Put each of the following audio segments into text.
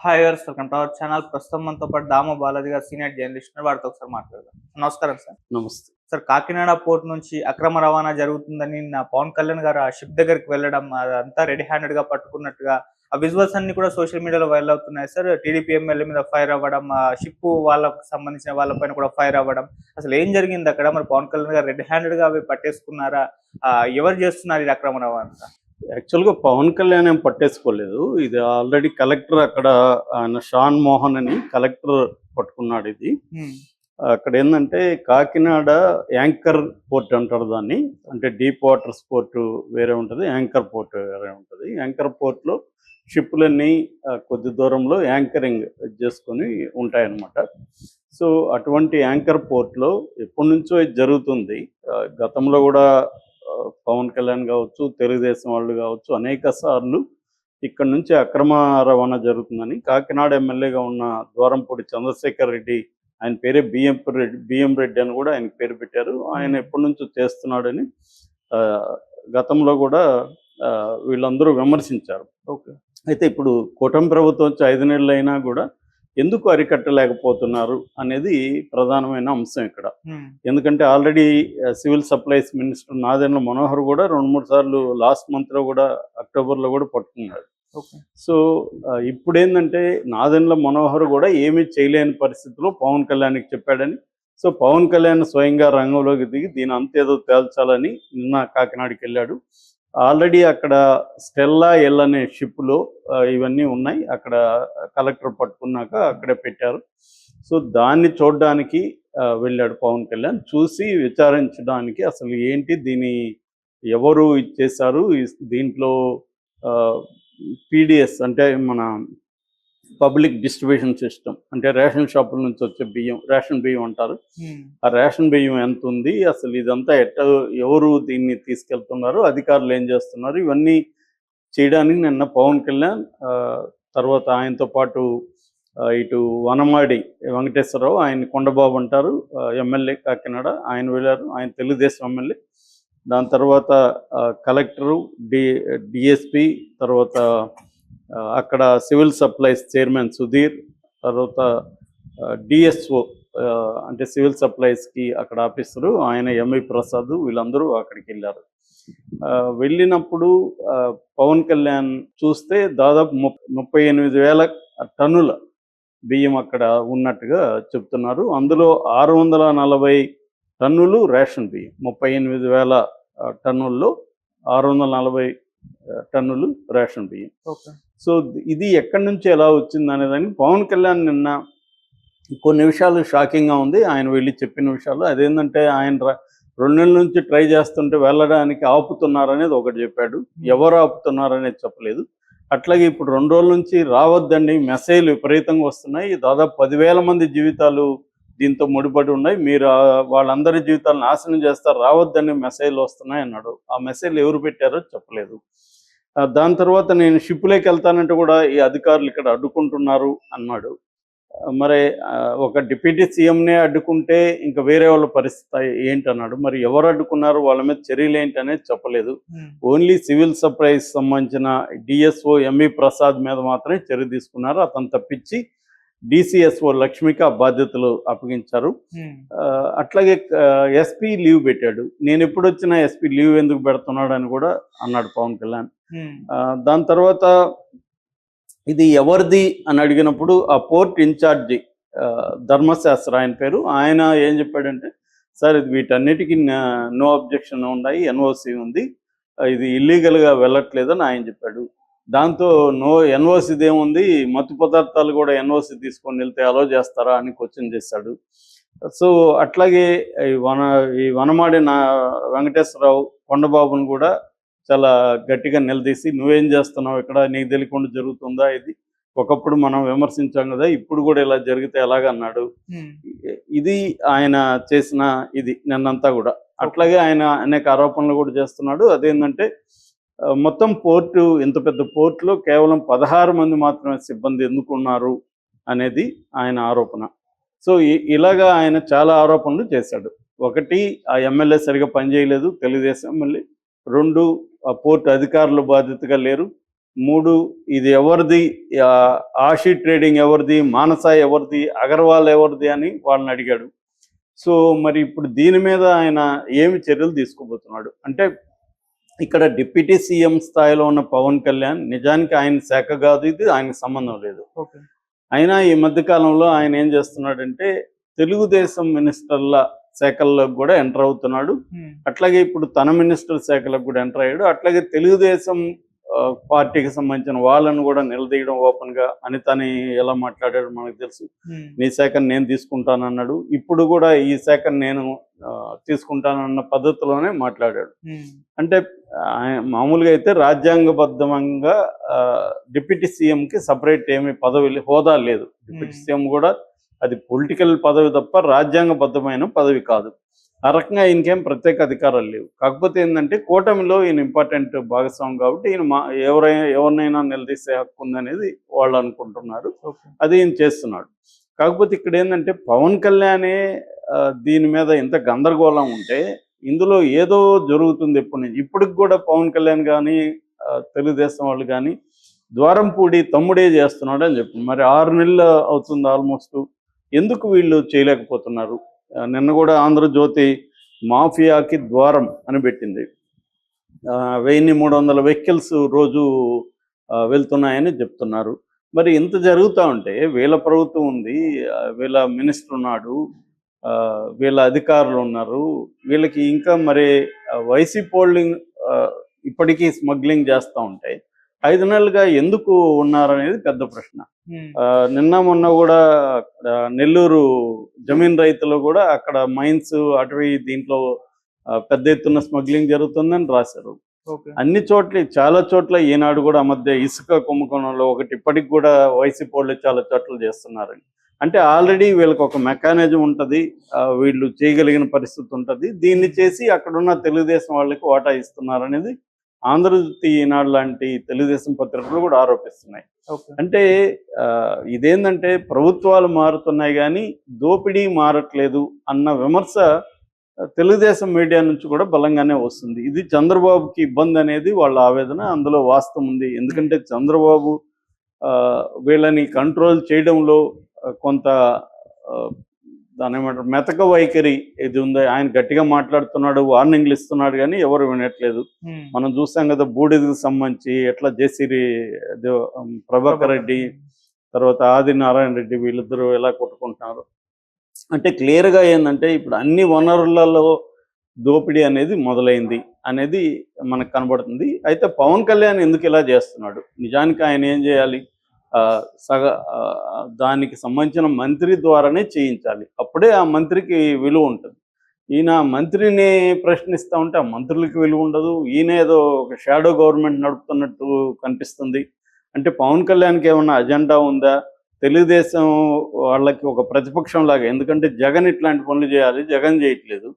Hi viewers, welcome to our channel. ప్రస్తుతం మనతో పాటు దామ బాలాజీ గారు, సీనియర్ జర్నలిస్ట్ ఉన్నారు. వారితో ఒకసారి మాట్లాడదాం. నమస్కారం సార్. నమస్తే. సార్, కాకినాడ పోర్ట్ నుంచి అక్రమ రవాణా జరుగుతుందని నా పవన్ కళ్యాణ్ గారు ఆ షిప్ దగ్గరికి వెళ్ళడం, అదంతా రెడీ హ్యాండెడ్ గా పట్టుకున్నట్టుగా ఆ విజువల్స్ అన్ని కూడా సోషల్ మీడియాలో వైరల్ అవుతున్నాయి సార్. టీడీపీ ఎమ్మెల్యే మీద ఫైర్ అవ్వడం, ఆ షిప్ వాళ్ళకు సంబంధించిన వాళ్ళపైన కూడా ఫైర్ అవ్వడం, అసలు ఏం జరిగింది అక్కడ? మరి పవన్ కళ్యాణ్ గారు రెడీ హ్యాండెడ్ గా అవి పట్టేసుకున్నారా? ఎవరు చేస్తున్నారు ఈ అక్రమ రవాణా? యాక్చువల్గా పవన్ కళ్యాణ్ ఏం పట్టేసుకోలేదు. ఇది ఆల్రెడీ కలెక్టర్ అక్కడ ఆయన షాన్ మోహన్ అని కలెక్టర్ పట్టుకున్నాడు. ఇది అక్కడ ఏంటంటే కాకినాడ యాంకర్ పోర్ట్ అంటారు దాన్ని. అంటే డీప్ వాటర్స్ పోర్ట్ వేరే ఉంటుంది, యాంకర్ పోర్ట్ వేరే ఉంటుంది. యాంకర్ పోర్ట్లో షిప్పులన్నీ కొద్ది దూరంలో యాంకరింగ్ చేసుకొని ఉంటాయన్నమాట. సో అటువంటి యాంకర్ పోర్ట్లో ఎప్పటి నుంచో ఇది జరుగుతుంది. గతంలో కూడా పవన్ కళ్యాణ్ కావచ్చు, తెలుగుదేశం వాళ్ళు కావచ్చు, అనేక సార్లు ఇక్కడ నుంచి అక్రమ రవాణా జరుగుతుందని కాకినాడ ఎమ్మెల్యేగా ఉన్న ద్వారంపూడి చంద్రశేఖర్ రెడ్డి, ఆయన పేరే బిఎం రెడ్డి అని కూడా ఆయన పేరు పెట్టారు. ఆయన ఎప్పటి నుంచో చేస్తున్నాడని గతంలో కూడా వీళ్ళందరూ విమర్శించారు. ఓకే. అయితే ఇప్పుడు కూటమి ప్రభుత్వం వచ్చి 5 నెలలు అయినా కూడా ఎందుకు అరికట్టలేకపోతున్నారు అనేది ప్రధానమైన అంశం ఇక్కడ. ఎందుకంటే already civil supplies minister Nadendla Manohar కూడా 2-3 సార్లు లాస్ట్ మంత్లో కూడా అక్టోబర్లో కూడా పట్టుకున్నాడు. సో ఇప్పుడు ఏంటంటే నాదెండ్ల మనోహర్ కూడా ఏమీ చేయలేని పరిస్థితిలో పవన్ కళ్యాణ్కి చెప్పాడని, సో పవన్ కళ్యాణ్ స్వయంగా రంగంలోకి దిగి దీని అంతేదో తేల్చాలని నిన్న కాకినాడకి వెళ్ళాడు. ఆల్రెడీ అక్కడ స్టెల్లా ఎల్ అనే షిప్లో ఇవన్నీ ఉన్నాయి. అక్కడ కలెక్టర్ పట్టుకున్నాక అక్కడే పెట్టారు. సో దాన్ని చూడడానికి వెళ్ళాడు పవన్ కళ్యాణ్. చూసి విచారించడానికి అసలు ఏంటి, దీని ఎవరు ఇచ్చేశారు, దీంట్లో పీడిఎస్ అంటే మన పబ్లిక్ డిస్ట్రిబ్యూషన్ సిస్టమ్, అంటే రేషన్ షాపుల నుంచి వచ్చే బియ్యం, రేషన్ బియ్యం అంటారు. ఆ రేషన్ బియ్యం ఎంత ఉంది, అసలు ఇదంతా ఎవరు దీన్ని తీసుకెళ్తున్నారు, అధికారులు ఏం చేస్తున్నారు, ఇవన్నీ చేయడానికి నిన్న పవన్ కళ్యాణ్ తర్వాత ఆయనతో పాటు ఇటు వనమాడి వెంకటేశ్వరరావు, ఆయన కొండబాబు అంటారు, ఎమ్మెల్యే కాకినాడ, ఆయన వెళ్ళారు. ఆయన తెలుగుదేశం ఎమ్మెల్యే. దాని తర్వాత కలెక్టరు, డిఎస్పి, తర్వాత అక్కడ సివిల్ సప్లైస్ చైర్మన్ సుధీర్, తర్వాత డిఎస్ఓ అంటే సివిల్ సప్లైస్కి అక్కడ ఆఫీసరు ఆయన ఎంఐ ప్రసాద్, వీళ్ళందరూ అక్కడికి వెళ్ళారు. వెళ్ళినప్పుడు పవన్ కళ్యాణ్ చూస్తే దాదాపు 38,000 టన్నుల బియ్యం అక్కడ ఉన్నట్టుగా చెప్తున్నారు. అందులో 640 టన్నులు రేషన్ బియ్యం. 38,000 టన్నుల్లో 640 టన్నులు రేషన్ బియ్యం. సో ఇది ఎక్కడి నుంచి ఎలా వచ్చింది అనేదానికి పవన్ కళ్యాణ్ నిన్న కొన్ని విషయాలు షాకింగ్గా ఉంది. ఆయన వెళ్ళి చెప్పిన విషయాలు అదేంటంటే, ఆయన 2 నెలల నుంచి ట్రై చేస్తుంటే వెళ్ళడానికి ఆపుతున్నారనేది ఒకటి చెప్పాడు. ఎవరు ఆపుతున్నారనేది చెప్పలేదు. అట్లాగే ఇప్పుడు 2 రోజుల నుంచి రావద్దండి, మెసేజ్లు విపరీతంగా వస్తున్నాయి, దాదాపు 10,000 మంది జీవితాలు దీంతో ముడిపడి ఉన్నాయి, మీరు వాళ్ళందరి జీవితాలను నాశనం చేస్తారు, రావద్దని మెసేజ్లు వస్తున్నాయి అన్నాడు. ఆ మెసేజ్లు ఎవరు పెట్టారో చెప్పలేదు. దాని తర్వాత నేను షిప్లోకి వెళ్తానంటే కూడా ఈ అధికారులు ఇక్కడ అడ్డుకుంటున్నారు అన్నాడు. మరి ఒక డిప్యూటీ సీఎంనే అడ్డుకుంటే ఇంకా వేరే వాళ్ళ పరిస్థితి ఏంటన్నాడు. మరి ఎవరు అడ్డుకున్నారు, వాళ్ళ మీద చర్యలు ఏంటి అనేది చెప్పలేదు. ఓన్లీ సివిల్ సప్లైస్ సంబంధించిన డిఎస్ఓ ఎంఈ ప్రసాద్ మీద మాత్రమే చర్య తీసుకున్నారు. అతను తప్పించి డిసిఎస్ఓ లక్ష్మికి ఆ బాధ్యతలు అప్పగించారు. అట్లాగే ఎస్పీ లీవ్ పెట్టాడు. నేను ఎప్పుడు వచ్చినా ఎస్పీ లీవ్ ఎందుకు పెడుతున్నాడు అని కూడా అన్నాడు పవన్ కళ్యాణ్. దాని తర్వాత ఇది ఎవరిది అని అడిగినప్పుడు ఆ పోర్ట్ ఇన్ఛార్జి ధర్మశాస్త్ర, ఆయన పేరు, ఆయన ఏం చెప్పాడంటే, సార్ ఇది వీటన్నిటికీ నో అబ్జెక్షన్ ఉన్నాయి, ఎన్ఓసి ఉంది, ఇది ఇల్లీగల్గా వెళ్ళట్లేదని ఆయన చెప్పాడు. దాంతో ఎన్ఓసిది ఏముంది, మత్తు పదార్థాలు కూడా ఎన్ఓసి తీసుకొని వెళ్తే అలో చేస్తారా అని క్వశ్చన్ చేశాడు. సో అట్లాగే ఈ వనమాడి వెంకటేశ్వరరావు, కొండబాబును కూడా చాలా గట్టిగా నిలదీసి, నువ్వేం చేస్తున్నావు ఇక్కడ, నీకు తెలియకుండా జరుగుతుందా, ఇది ఒకప్పుడు మనం విమర్శించాం కదా, ఇప్పుడు కూడా ఇలా జరిగితే ఎలాగన్నాడు. ఇది ఆయన చేసిన ఇది నిన్నంతా కూడా. అట్లాగే ఆయన అనేక ఆరోపణలు కూడా చేస్తున్నాడు. అదేంటంటే మొత్తం పోర్టు, ఇంత పెద్ద పోర్టులో కేవలం 16 మంది మాత్రమే సిబ్బంది ఎందుకున్నారు అనేది ఆయన ఆరోపణ. సో ఇలాగా ఆయన చాలా ఆరోపణలు చేశాడు. ఒకటి, ఆ ఎమ్మెల్యే సరిగా పనిచేయలేదు, తెలుగుదేశం ఎమ్మెల్యే. 2, ఆ పోర్టు అధికారులు బాధ్యతగా లేరు. మూడు, ఇది ఎవరిది, ఆషి ట్రేడింగ్ ఎవరిది, మానస ఎవరిది, అగర్వాల్ ఎవరిది అని వాళ్ళని అడిగాడు. సో మరి ఇప్పుడు దీని మీద ఆయన ఏమి చర్యలు తీసుకోబోతున్నాడు అంటే, ఇక్కడ డిప్యూటీ సీఎం స్థాయిలో ఉన్న పవన్ కళ్యాణ్ నిజానికి ఆయన శాఖ కాదు, ఇది ఆయనకు సంబంధం లేదు. అయినా ఈ మధ్య కాలంలో ఆయన ఏం చేస్తున్నాడంటే తెలుగుదేశం మినిస్టర్ల శాఖల్లోకి కూడా ఎంటర్ అవుతున్నాడు. అట్లాగే ఇప్పుడు తన మినిస్టర్ శాఖలకు కూడా ఎంటర్ అయ్యాడు. అట్లాగే తెలుగుదేశం పార్టీకి సంబంధించిన వాళ్ళను కూడా నిలదీయడం ఓపెన్ గా. అనితని ఎలా మాట్లాడాడు మనకు తెలుసు. నీ శాఖను నేను తీసుకుంటానన్నాడు. ఇప్పుడు కూడా ఈ శాఖను నేను తీసుకుంటానన్న పద్ధతిలోనే మాట్లాడాడు. అంటే మామూలుగా అయితే రాజ్యాంగబద్ధంగా డిప్యూటీ సీఎంకి సపరేట్ ఏమీ పదవి హోదా లేదు. డిప్యూటీ సీఎం కూడా అది పొలిటికల్ పదవి తప్ప రాజ్యాంగబద్ధమైన పదవి కాదు. ఆ రకంగా ఈయనకేం ప్రత్యేక అధికారాలు లేవు. కాకపోతే ఏంటంటే కూటమిలో ఈయన ఇంపార్టెంట్ భాగస్వామి కాబట్టి ఈయన ఎవరినైనా నిలదీసే హక్కు ఉందనేది వాళ్ళు అనుకుంటున్నారు. అది ఈయన చేస్తున్నాడు. కాకపోతే ఇక్కడ ఏంటంటే పవన్ కళ్యాణే దీని మీద ఇంత గందరగోళం ఉంటే ఇందులో ఏదో జరుగుతుంది ఎప్పటి నుంచి. ఇప్పటికి కూడా పవన్ కళ్యాణ్ కానీ తెలుగుదేశం వాళ్ళు కానీ ద్వారంపూడి తమ్ముడే చేస్తున్నాడు అని చెప్పి మరి 6 నెలలు అవుతుంది ఆల్మోస్ట్. ఎందుకు వీళ్ళు చేయలేకపోతున్నారు? నిన్న కూడా ఆంధ్రజ్యోతి మాఫియాకి ద్వారం అని పెట్టింది. 1300 వెహికల్స్ రోజు వెళ్తున్నాయని చెప్తున్నారు. మరి ఇంత జరుగుతూ ఉంటే వీళ్ళ ప్రభుత్వం ఉంది, వీళ్ళ మినిస్టర్ ఉన్నాడు, వీళ్ళ అధికారులు ఉన్నారు, వీళ్ళకి ఇంకా మరి వైసీపీ పోలింగ్ ఇప్పటికీ స్మగ్లింగ్ చేస్తూ ఉంటాయి. 5 నెలలుగా ఎందుకు ఉన్నారనేది పెద్ద ప్రశ్న. నిన్న మొన్న కూడా నెల్లూరు జమీన్ రైతులు కూడా అక్కడ మైన్స్ అటవీ దీంట్లో పెద్ద ఎత్తున స్మగ్లింగ్ జరుగుతుందని రాశారు. అన్ని చోట్ల చాలా చోట్ల ఈనాడు కూడా మధ్య ఇసుక కుంభకోణంలో ఒకటి ఇప్పటికి కూడా వైసీపీ వాళ్ళు చాలా చోట్ల చేస్తున్నారని. అంటే ఆల్రెడీ వీళ్ళకి ఒక మెకానిజం ఉంటుంది, వీళ్ళు చేయగలిగిన పరిస్థితి ఉంటుంది. దీన్ని చేసి అక్కడున్న తెలుగుదేశం వాళ్ళకి వాటా ఇస్తున్నారనేది ఆంధ్రజ్యోతి ఈనాడు లాంటి తెలుగుదేశం పత్రికలు కూడా ఆరోపిస్తున్నాయి. అంటే ఇదేంటంటే ప్రభుత్వాలు మారుతున్నాయి కానీ దోపిడీ మారట్లేదు అన్న విమర్శ తెలుగుదేశం మీడియా నుంచి కూడా బలంగానే వస్తుంది. ఇది చంద్రబాబుకి ఇబ్బంది అనేది వాళ్ళ ఆవేదన. అందులో వాస్తవం ఉంది. ఎందుకంటే చంద్రబాబు వీళ్ళని కంట్రోల్ చేయడంలో కొంత దాని ఏమంటారు మెతక వైఖరి ఇది ఉంది. ఆయన గట్టిగా మాట్లాడుతున్నాడు, వార్నింగ్లు ఇస్తున్నాడు కానీ ఎవరు వినట్లేదు. మనం చూసాం కదా బూడిదకు సంబంధించి ఎట్లా జేసీరి ప్రభాకర్ రెడ్డి తర్వాత ఆది నారాయణ రెడ్డి వీళ్ళిద్దరూ ఎలా కొట్టుకుంటున్నారు. అంటే క్లియర్గా ఏంటంటే ఇప్పుడు అన్ని వనరులలో దోపిడీ అనేది మొదలైంది అనేది మనకు కనబడుతుంది. అయితే పవన్ కళ్యాణ్ ఎందుకు ఇలా చేస్తున్నాడు? నిజానికి ఆయన ఏం చేయాలి? దానికి సంబంధించిన మంత్రి ద్వారానే చేయించాలి. అప్పుడే ఆ మంత్రికి విలువ ఉంటుంది. ఈయన మంత్రిని ప్రశ్నిస్తూ ఉంటే ఆ మంత్రులకి విలువ ఉండదు. ఈయన ఏదో ఒక షాడో గవర్నమెంట్ నడుపుతున్నట్టు కనిపిస్తుంది. అంటే పవన్ కళ్యాణ్కి ఏమన్నా అజెండా ఉందా? తెలుగుదేశం వాళ్ళకి ఒక ప్రతిపక్షం లాగా. ఎందుకంటే జగన్ ఇట్లాంటి పనులు చేయాలి, జగన్ చేయట్లేదు.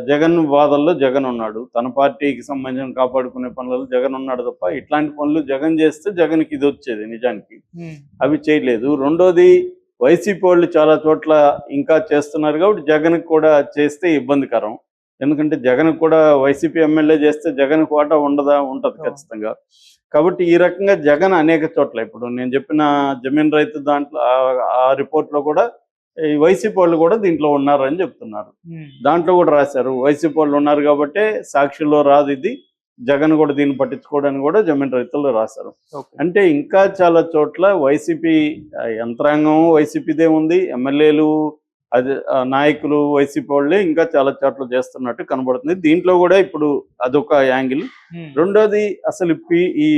జగన్ వాదల్లో జగన్ ఉన్నాడు, తన పార్టీకి సంబంధించిన కాపాడుకునే పనులలో జగన్ ఉన్నాడు తప్ప ఇట్లాంటి పనులు జగన్ చేస్తే జగన్కి ఇది వచ్చేది. నిజానికి అవి చేయలేదు. రెండోది వైసీపీ వాళ్ళు చాలా చోట్ల ఇంకా చేస్తున్నారు కాబట్టి జగన్కి కూడా చేస్తే ఇబ్బందికరం. ఎందుకంటే జగన్ కూడా వైసీపీ ఎమ్మెల్యే చేస్తే జగన్ కోటా ఉంటుంది ఖచ్చితంగా. కాబట్టి ఈ రకంగా జగన్ అనేక చోట్ల ఇప్పుడు నేను చెప్పిన జమీన్ రైతు దాంట్లో ఆ రిపోర్ట్లో కూడా ఈ వైసీపీ వాళ్ళు కూడా దీంట్లో ఉన్నారని చెప్తున్నారు. దాంట్లో కూడా రాశారు వైసీపీ వాళ్ళు ఉన్నారు కాబట్టి సాక్షిలో రాదు ఇది, జగన్ కూడా దీన్ని పట్టించుకోవడానికి కూడా జమీన్ రైతుల్లో రాశారు. అంటే ఇంకా చాలా చోట్ల వైసీపీ యంత్రాంగం వైసీపీదే ఉంది, ఎమ్మెల్యేలు అది నాయకులు వైసీపీ వాళ్ళే ఇంకా చాలా చోట్ల చేస్తున్నట్టు కనబడుతుంది. దీంట్లో కూడా ఇప్పుడు అదొక యాంగిల్. రెండోది అసలు ఈ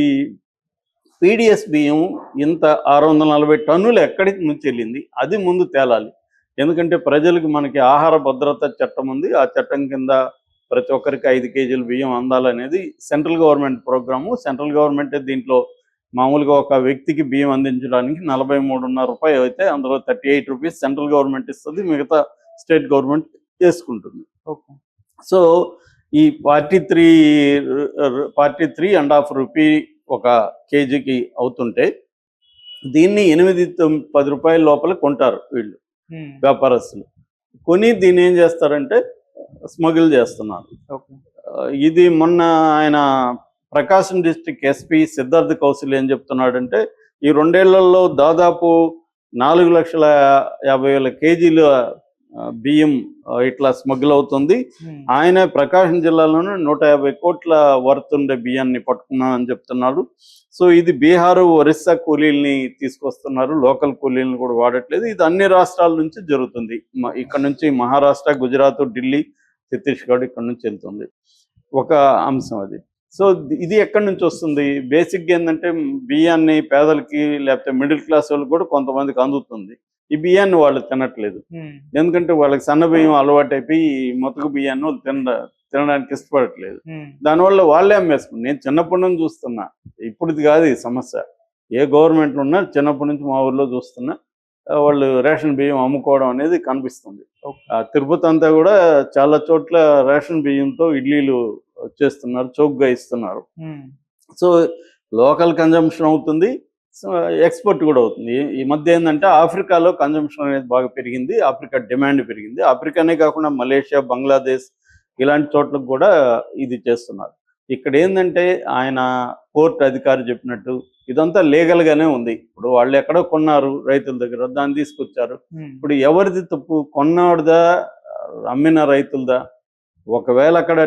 పీడిఎస్ బియ్యం ఇంత 640 టన్నులు ఎక్కడి నుంచి వెళ్ళింది అది ముందు తేలాలి. ఎందుకంటే ప్రజలకు మనకి ఆహార భద్రత చట్టం ఉంది. ఆ చట్టం కింద ప్రతి ఒక్కరికి 5 కేజీల బియ్యం అందాలనేది సెంట్రల్ గవర్నమెంట్ ప్రోగ్రాము. సెంట్రల్ గవర్నమెంటే దీంట్లో మామూలుగా ఒక వ్యక్తికి బియ్యం అందించడానికి 43.5 రూపాయలు అయితే అందులో 38 రూపీస్ సెంట్రల్ గవర్నమెంట్ ఇస్తుంది, మిగతా స్టేట్ గవర్నమెంట్ చేసుకుంటుంది. సో ఈ 43.5 రూపీ ఒక కేజీకి అవుతుంటే దీన్ని 8-10 రూపాయల లోపల కొంటారు వీళ్ళు వ్యాపారస్తులు. కొని దీన్ని ఏం చేస్తారంటే స్మగుల్ చేస్తున్నారు. ఇది మొన్న ఆయన ప్రకాశం డిస్ట్రిక్ట్ ఎస్పీ సిద్ధార్థ్ కౌశల్ ఏం చెప్తున్నాడంటే ఈ 2 ఏళ్లలో దాదాపు 4,50,000 కేజీల బియ్యం ఇట్లా స్మగ్ల్ అవుతుంది. ఆయన ప్రకాశం జిల్లాలోనే 150 కోట్ల వర్త్ ఉండే బియ్యాన్ని పట్టుకున్నామని చెప్తున్నాడు. సో ఇది బీహారు, ఒరిస్సా కూలీల్ని తీసుకొస్తున్నారు, లోకల్ కూలీలను కూడా వాడట్లేదు. ఇది అన్ని రాష్ట్రాల నుంచి జరుగుతుంది. ఇక్కడ నుంచి మహారాష్ట్ర, గుజరాత్, ఢిల్లీ, ఛత్తీస్గఢ్ ఇక్కడ నుంచి వెళ్తుంది. ఒక అంశం అది. సో ఇది ఎక్కడి నుంచి వస్తుంది? బేసిక్గా ఏంటంటే బియ్యాన్ని పేదలకి లేకపోతే మిడిల్ క్లాస్ వాళ్ళకి కూడా కొంతమందికి అందుతుంది. ఈ బియ్యాన్ని వాళ్ళు తినట్లేదు, ఎందుకంటే వాళ్ళకి సన్న బియ్యం అలవాటు అయిపోయి మొతక బియ్యాన్ని వాళ్ళు తినడానికి ఇష్టపడట్లేదు. దానివల్ల వాళ్ళే అమ్మేసుకున్నారు. నేను చిన్నప్పటి నుంచి చూస్తున్నా, ఇప్పుడుది కాదు ఈ సమస్య, ఏ గవర్నమెంట్ ఉన్నా చిన్నప్పటి నుంచి మా ఊర్లో చూస్తున్నా వాళ్ళు రేషన్ బియ్యం అమ్ముకోవడం అనేది కనిపిస్తుంది. తిరుపతి అంతా కూడా చాలా చోట్ల రేషన్ బియ్యంతో ఇడ్లీలు చేస్తున్నారు, చౌకగా ఇస్తున్నారు. సో లోకల్ కన్జంప్షన్ అవుతుంది, ఎక్స్పోర్ట్ కూడా అవుతుంది. ఈ మధ్య ఏంటంటే ఆఫ్రికాలో కన్జంప్షన్ అనేది బాగా పెరిగింది, ఆఫ్రికా డిమాండ్ పెరిగింది. ఆఫ్రికానే కాకుండా మలేషియా, బంగ్లాదేశ్ ఇలాంటి చోట్లకు కూడా ఇది చేస్తున్నారు. ఇక్కడ ఏంటంటే ఆయన పోర్ట్ అధికారి చెప్పినట్టు ఇదంతా లీగల్ గానే ఉంది. ఇప్పుడు వాళ్ళు ఎక్కడో కొన్నారు రైతుల దగ్గర, దాన్ని తీసుకొచ్చారు. ఇప్పుడు ఎవరిది తప్పు? కొన్నవాడిదా, అమ్మిన రైతులదా? ఒకవేళ అక్కడ